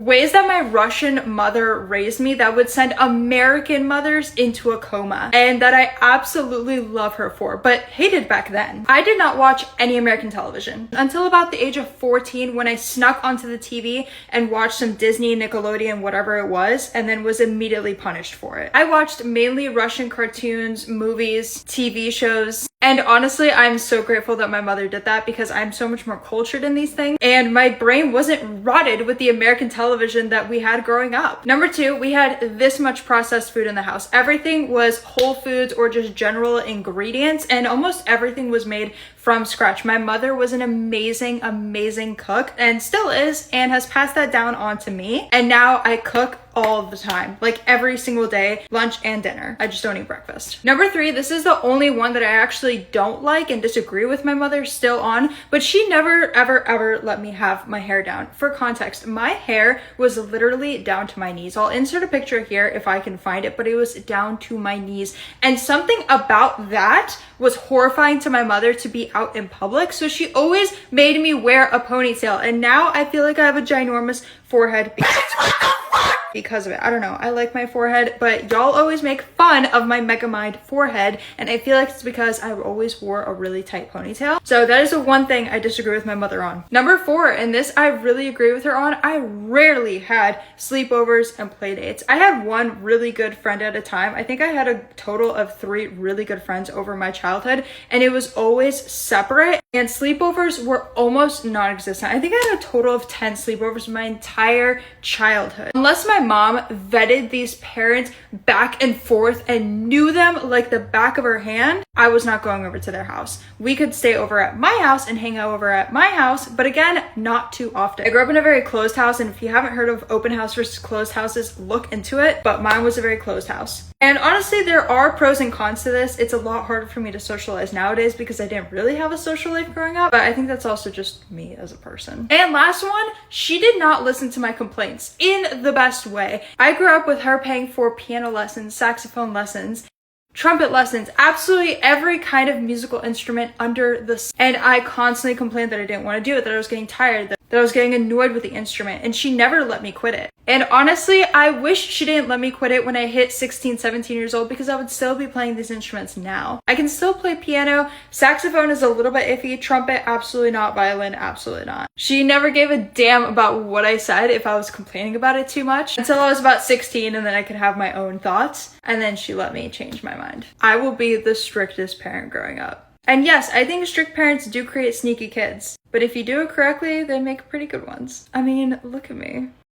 Ways that my Russian mother raised me that would send American mothers into a coma, and that I absolutely love her for, but hated back then. I did not watch any American television until about the age of 14, when I snuck onto the TV and watched some Disney, Nickelodeon, whatever it was, and then was immediately punished for it. I watched mainly Russian cartoons, movies, TV shows, and honestly, I'm so grateful that my mother did that, because I'm so much more cultured in these things, and my brain wasn't rotted with the American television that we had growing up. Number 2, we had this much processed food in the house. Everything was whole foods or just general ingredients, and almost everything was made from scratch. My mother was an amazing, amazing cook, and still is, and has passed that down on to me. And now I cook all the time, like every single day, lunch and dinner. I just don't eat breakfast. Number 3, this is the only one that I actually don't like and disagree with my mother still on, but she never, ever let me have my hair down. For context, my hair was literally down to my knees. I'll insert a picture here if I can find it, but it was down to my knees. And something about that was horrifying to my mother to be out in public, so she always made me wear a ponytail. And now I feel like I have a ginormous forehead because of it. I don't know. I like my forehead, but y'all always make fun of my Megamind forehead, and I feel like it's because I always wore a really tight ponytail. So that is the one thing I disagree with my mother on. Number 4, and this I really agree with her on, I rarely had sleepovers and play dates. I had one really good friend at a time. I think I had a total of 3 really good friends over my childhood, and it was always separate, and sleepovers were almost non-existent. I think I had a total of 10 sleepovers my entire childhood. Unless my mom vetted these parents back and forth and knew them like the back of her hand, I was not going over to their house. We could stay over at my house and hang out over at my house, but again, not too often. I grew up in a very closed house, and if you haven't heard of open house versus closed houses, look into it, but mine was a very closed house. And honestly, there are pros and cons to this. It's a lot harder for me to socialize nowadays because I didn't really have a social life growing up, but I think that's also just me as a person. And last one, she did not listen to my complaints in the best way. I grew up with her paying for piano lessons, saxophone lessons, trumpet lessons, absolutely every kind of musical instrument under the sun. And I constantly complained that I didn't want to do it, that I was getting tired, that I was getting annoyed with the instrument, and she never let me quit it. And honestly, I wish she didn't let me quit it when I hit 16, 17 years old, because I would still be playing these instruments now. I can still play piano, saxophone is a little bit iffy, trumpet, absolutely not, violin, absolutely not. She never gave a damn about what I said if I was complaining about it too much, until I was about 16, and then I could have my own thoughts, and then she let me change my mind. I will be the strictest parent growing up. And yes, I think strict parents do create sneaky kids, but if you do it correctly, they make pretty good ones. I mean, look at me.